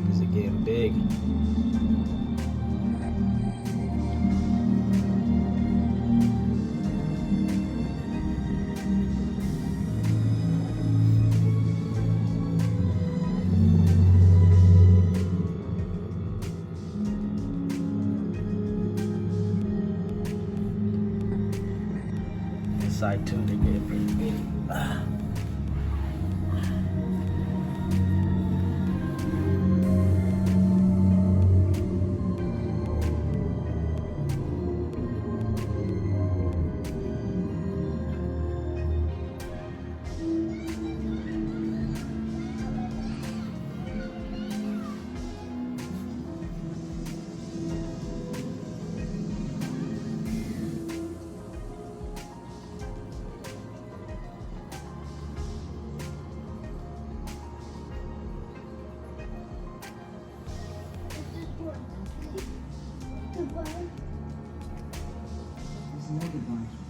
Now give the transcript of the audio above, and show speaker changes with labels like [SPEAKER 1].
[SPEAKER 1] Is it getting big? This side too, they get pretty big.
[SPEAKER 2] Goodbye. There's no goodbye.